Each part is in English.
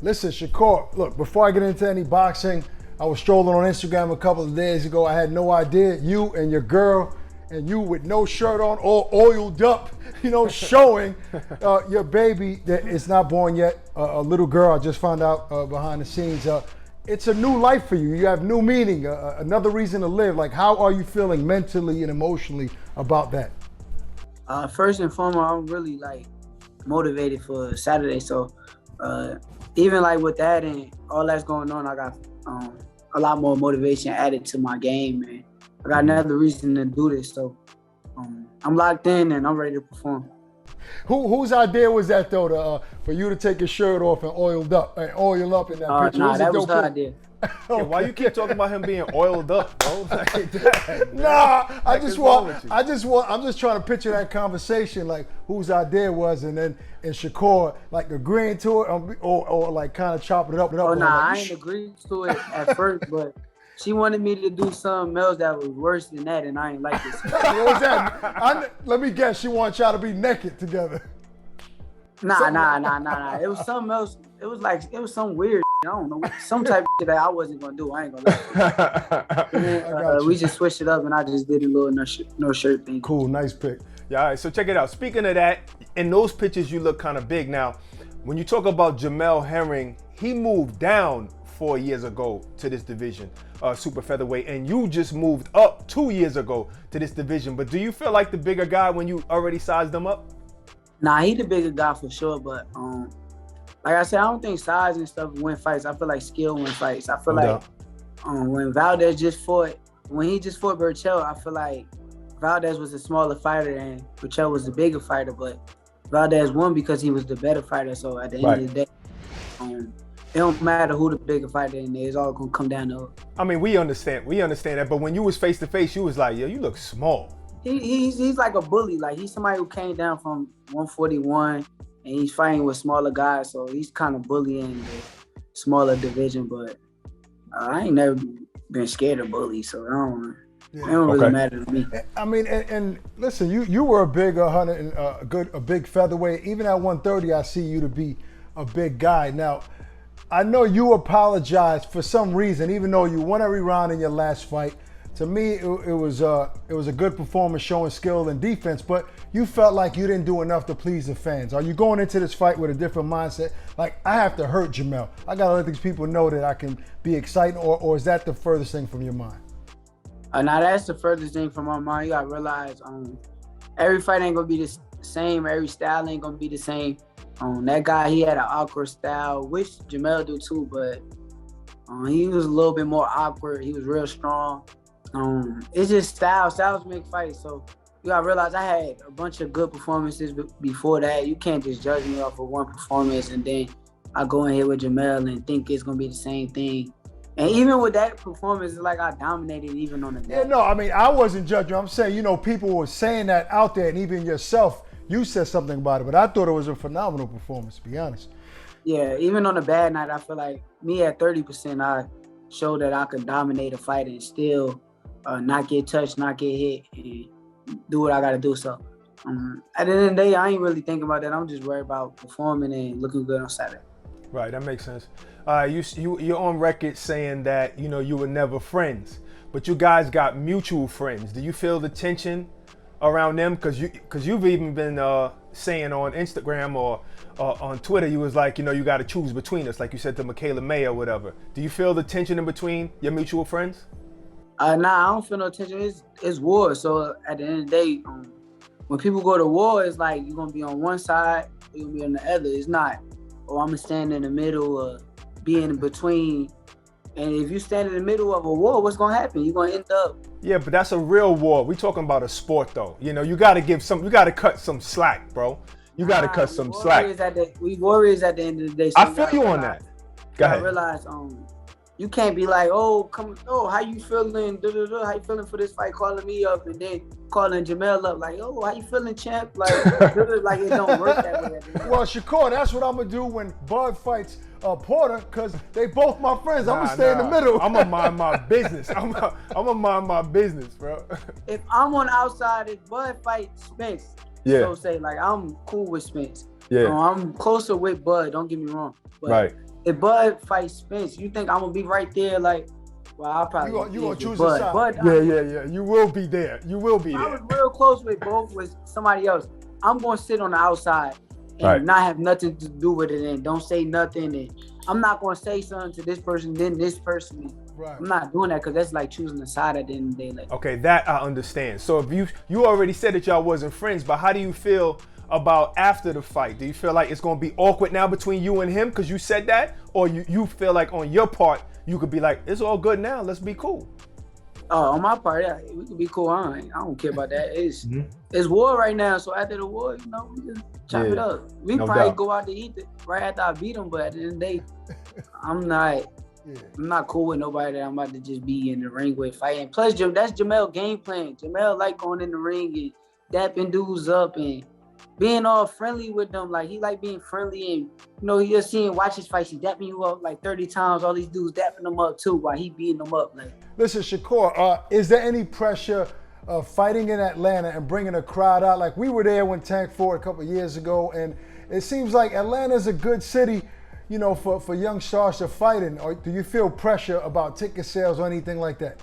Listen, Shakur, look, before I get into any boxing, I was strolling on Instagram a couple of days ago. I had no idea you and your girl and you with no shirt on, all oiled up, showing your baby that is not born yet, a little girl. I just found out behind the scenes. It's a new life for you. You have new meaning, another reason to live. Like, how are you feeling mentally and emotionally about that? First and foremost, I'm really motivated for Saturday. So even with that and all that's going on, I got a lot more motivation added to my game, and I got another reason to do this. So I'm locked in and I'm ready to perform. Whose idea was that though, for you to take your shirt off and oil up in that picture? Nah, that was her idea. Okay. Yeah, why you keep talking about him being oiled up, bro? I'm just trying to picture that conversation, like whose idea was, and Shakur agreeing to it, or kind of chopping it up. I ain't agreed to it at first, but she wanted me to do something else that was worse than that, and I ain't like this. What was that? Let me guess, she wanted y'all to be naked together. Nah. It was something else. It was some weird. I don't know, some type of shit that I wasn't gonna do. I ain't gonna lie. And then, we just switched it up, and I just did a little no shirt thing. Cool, nice pick. Yeah, all right, so check it out. Speaking of that, in those pictures you look kind of big. Now, when you talk about Jamel Herring, he moved down 4 years ago to this division, super featherweight, and you just moved up 2 years ago to this division. But do you feel like the bigger guy when you already sized him up? Nah, he the bigger guy for sure, but like I said, I don't think size and stuff win fights. I feel like skill win fights. I feel like when Valdez just fought Burchell, I feel like Valdez was a smaller fighter and Burchell was the bigger fighter, but Valdez won because he was the better fighter. So at the end of the day, it don't matter who the bigger fighter in there. It's all gonna come down to. I mean, we understand that, but when you was face to face, you was like, yo, you look small. He's like a bully. Like, he's somebody who came down from 141. And he's fighting with smaller guys, so he's kind of bullying the smaller division. But I ain't never been scared of bullies, so it don't really matter to me. I mean, and listen, you were a big hunter and a big featherweight. Even at 130, I see you to be a big guy. Now, I know you apologized for some reason, even though you won every round in your last fight. To me, it was a good performance showing skill and defense, but you felt like you didn't do enough to please the fans. Are you going into this fight with a different mindset? Like, I have to hurt Jamel. I got to let these people know that I can be exciting, or is that the furthest thing from your mind? Now, that's the furthest thing from my mind. You got to realize every fight ain't going to be the same. Every style ain't going to be the same. That guy, he had an awkward style, which Jamel do too, but he was a little bit more awkward. He was real strong. It's just styles make fights. So you gotta realize I had a bunch of good performances before that. You can't just judge me off of one performance and then I go in here with Jamel and think it's gonna be the same thing. And even with that performance, it's like I dominated even on the net. Yeah, no, I mean, I wasn't judging. I'm saying, people were saying that out there, and even yourself, you said something about it, but I thought it was a phenomenal performance, to be honest. Yeah, even on a bad night, I feel like me at 30%, I showed that I could dominate a fight and still not get touched, not get hit, and do what I got to do. So at the end of the day, I ain't really thinking about that. I'm just worried about performing and looking good on Saturday. Right, that makes sense. You're on record saying that, you were never friends, but you guys got mutual friends. Do you feel the tension around them? Because you've even been saying on Instagram or on Twitter, you was like, you got to choose between us, like you said to Michaela May or whatever. Do you feel the tension in between your mutual friends? Nah, I don't feel no tension. It's war. So at the end of the day, when people go to war, it's like you're gonna be on one side, you're gonna be on the other. It's not, I'm gonna stand in the middle or be in between. And if you stand in the middle of a war, what's gonna happen? You're gonna end up. Yeah, but that's a real war. We talking about a sport though. You gotta you gotta cut some slack, bro. You gotta cut some slack. We warriors at the end of the day. So I feel you on that. Go ahead. Realize, you can't be like, how you feeling? How you feeling for this fight? Calling me up and then calling Jamel up like, how you feeling, champ? Like, like it don't work that way. Well, Shakur, that's what I'm gonna do when Bud fights Porter, because they both my friends. I'm gonna stay in the middle. I'm gonna mind my business. I'm gonna mind my business, bro. If I'm on the outside, if Bud fights Spence, so say like I'm cool with Spence. Yeah. I'm closer with Bud. Don't get me wrong. But right. if Bud fights Spence, you think I'm gonna be right there? Like, well, I'll probably You gonna choose a Bud. side? But Yeah. You will be there. You will be I there. was real close with both with somebody else. I'm gonna sit on the outside and Right. not have nothing to do with it, and don't say nothing. And I'm not gonna say something to this person, then this person. Right. I'm not doing that because that's like choosing a side at the end of the day. Like, Okay, that I understand. So if you already said that y'all wasn't friends, but how do you feel about after the fight? Do you feel like it's gonna be awkward now between you and him because you said that, or you feel like on your part you could be like, it's all good now, let's be cool? on my part, yeah, we can be cool. I don't care about that. It's war right now, so after the war, you know, we just chop it up. We No probably doubt. go out to eat right after I beat him, but at the end of the day, I'm not cool with nobody that I'm about to just be in the ring with fighting. Plus, that's Jamel's game plan. Jamel like going in the ring and dapping dudes up and being all friendly with them. Like, he like being friendly, and you know, you just watch his fights, he dapping you up like 30 times. All these dudes dapping them up too while he beating them up. Like, Listen, Shakur, is there any pressure of fighting in Atlanta and bringing a crowd out? Like, we were there when Tank fought a couple of years ago, and it seems like Atlanta's a good city, you know, for young stars to fight in. Or do you feel pressure about ticket sales or anything like that?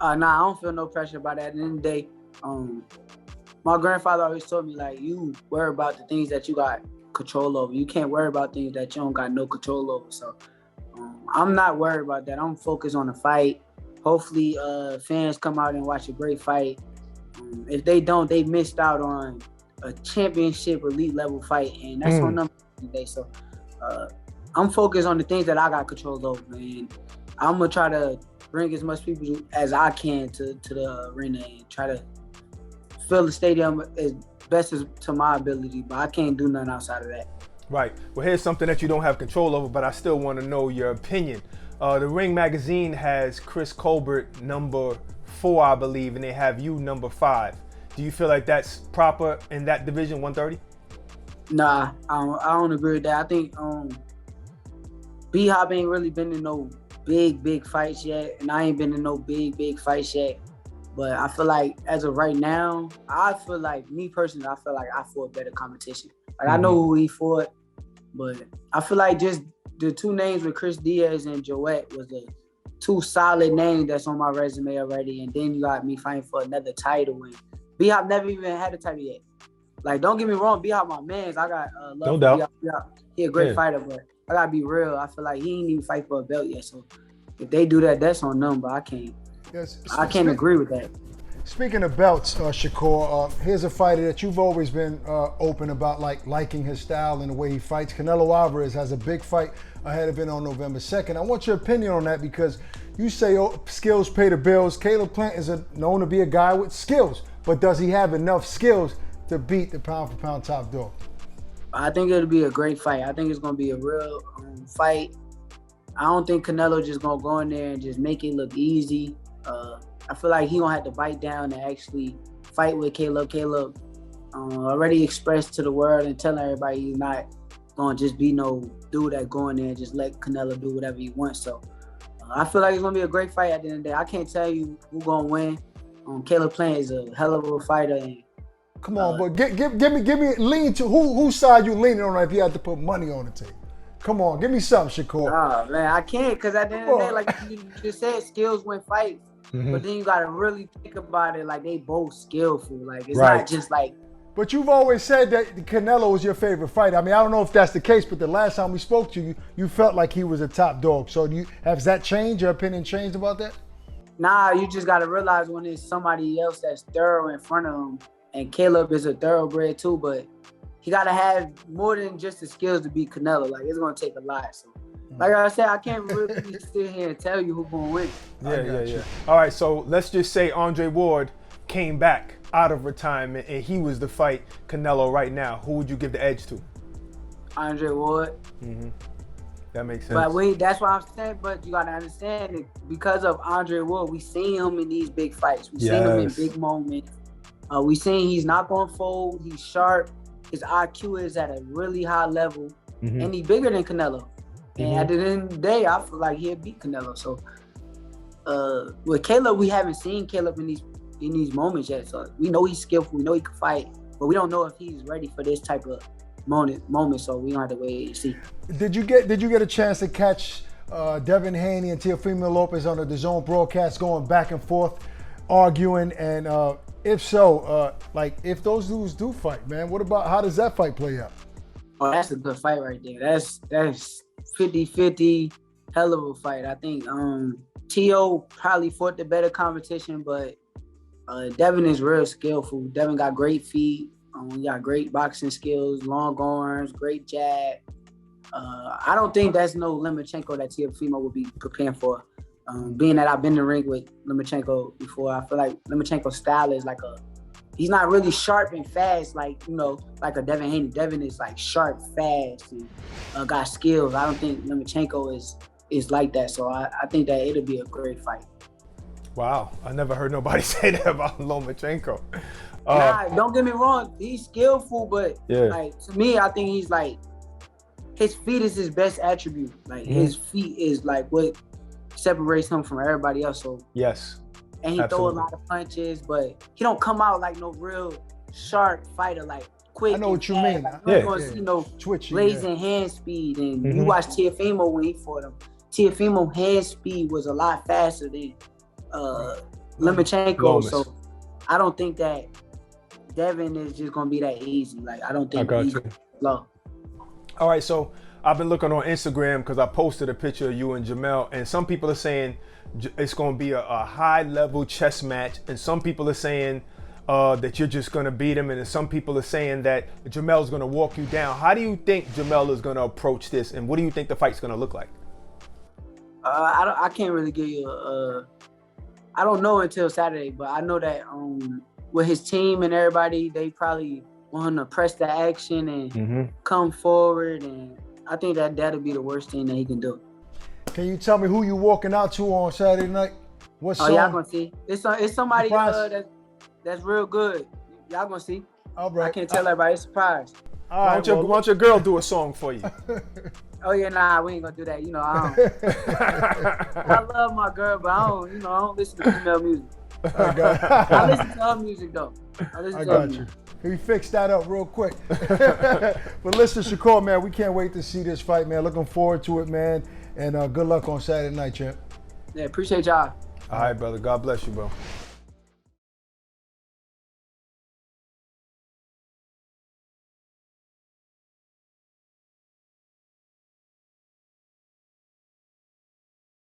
nah, I don't feel no pressure about that. At the end of the day, my grandfather always told me, like, you worry about the things that you got control over. You can't worry about things that you don't got no control over. So I'm not worried about that. I'm focused on the fight. Hopefully fans come out and watch a great fight. If they don't, they missed out on a championship elite level fight, and that's on them today. So I'm focused on the things that I got control over, and I'm gonna try to bring as much people as I can to the arena and try to fill the stadium as best as to my ability. But I can't do nothing outside of that. Right. Well, here's something that you don't have control over, but I still want to know your opinion. The Ring magazine has Chris Colbert number 4, I believe, and they have you number 5. Do you feel like that's proper in that division, 130? Nah, I don't agree with that. I think B-Hop ain't really been in no big fights yet, and I ain't been in no big fights yet. But I feel like as of right now, I feel like I fought better competition. Like, I know who he fought, but I feel like just the 2 names with Chris Diaz and Joette was the 2 solid names that's on my resume already. And then you got me fighting for another title, and B-Hop never even had a title yet. Like, don't get me wrong, B-Hop my mans. I got love No for doubt. B-Hop. He a great fighter, but I gotta be real. I feel like he ain't even fight for a belt yet. So if they do that, that's on them. But I can't. Yes. I can't agree with that. Speaking of belts, Shakur, here's a fighter that you've always been open about, liking his style and the way he fights. Canelo Alvarez has a big fight ahead of him on November 2nd. I want your opinion on that because you say skills pay the bills. Caleb Plant is known to be a guy with skills, but does he have enough skills to beat the pound-for-pound top dog? I think it'll be a great fight. I think it's gonna be a real fight. I don't think Canelo just gonna go in there and just make it look easy. I feel like he gonna have to bite down and actually fight with Caleb. Caleb already expressed to the world and telling everybody he's not gonna just be no dude that go in there and just let Canelo do whatever he wants. So I feel like it's gonna be a great fight at the end of the day. I can't tell you who's gonna win. Caleb Plant is a hell of a fighter. And come on, but give me lean to whose side you leaning on if you had to put money on the table. Come on, give me something, Shakur. Oh man, I can't, because at the end of the day, like you just said, skills win fights. But then you gotta really think about it, like they both skillful. Like it's not just like. But you've always said that Canelo was your favorite fighter. I mean, I don't know if that's the case, but the last time we spoke to you, you felt like he was a top dog. So has that changed? Your opinion changed about that? Nah, you just gotta realize when it's somebody else that's thorough in front of him, and Caleb is a thoroughbred too, but he gotta have more than just the skills to beat Canelo. Like, it's gonna take a lot. So, like I said, I can't really sit here and tell you who's gonna win. Yeah. All right, so let's just say Andre Ward came back out of retirement and he was to fight Canelo right now. Who would you give the edge to? Andre Ward. That makes sense. But that's what I'm saying. But you gotta understand that because of Andre Ward, we seen him in these big fights. We seen him in big moments. We seen he's not gonna fold. He's sharp. His IQ is at a really high level, and he's bigger than Canelo. And at the end of the day, I feel like he'll beat Canelo. So with Caleb, we haven't seen Caleb in these moments yet. So we know he's skillful. We know he can fight, but we don't know if he's ready for this type of moment, so we don't have to wait and see. Did you get a chance to catch Devin Haney and Teofimo Lopez on the Dazn broadcast going back and forth, arguing? And if so, like if those dudes do fight, man, what about how does that fight play out? Oh, that's a good fight right there. That's 50-50, hell of a fight. I think T.O. probably fought the better competition, but Devin is real skillful. Devin got great feet. He got great boxing skills, long arms, great jab. I don't think that's no Lomachenko that Teofimo would be preparing for. Being that I've been in the ring with Lomachenko before, I feel like Lomachenko's style is like he's not really sharp and fast like a Devin Haney. Devin is like sharp, fast, and got skills. I don't think Lomachenko is like that. So I think that it'll be a great fight. Wow, I never heard nobody say that about Lomachenko. Nah, don't get me wrong. He's skillful, but like to me, I think he's like his feet is his best attribute. Like his feet is like what separates him from everybody else. So yes, and he throw a lot of punches, but he don't come out like no real sharp fighter, like quick. I know what you mean. Like, you're gonna see twitchy, blazing hand speed. And you watch Teofimo when he fought him. Teofimo hand speed was a lot faster than Lomachenko. So I don't think that Devin is just gonna be that easy. Like I don't think he's low. All right, so I've been looking on Instagram because I posted a picture of you and Jamel, and some people are saying it's going to be a high-level chess match, and some people are saying that you're just going to beat him, and then some people are saying that Jamel's going to walk you down. How do you think Jamel is going to approach this, and what do you think the fight's going to look like? I can't really give you I don't know until Saturday, but I know that with his team and everybody, they probably want him to press the action and come forward, and I think that'll be the worst thing that he can do. Can you tell me who you walking out to on Saturday night? What song? Oh, y'all gonna see. It's somebody that's real good. Y'all gonna see. All right. I can't tell everybody. It's a surprise. All right, why don't your girl do a song for you? Oh yeah, nah, we ain't gonna do that. You know, I don't. I love my girl, but I don't listen to female music. I listen to her music though. I got you. We fixed that up real quick. But listen, Shakur, man, we can't wait to see this fight, man. Looking forward to it, man. And good luck on Saturday night, champ. Yeah, appreciate y'all. All right, brother. God bless you, bro.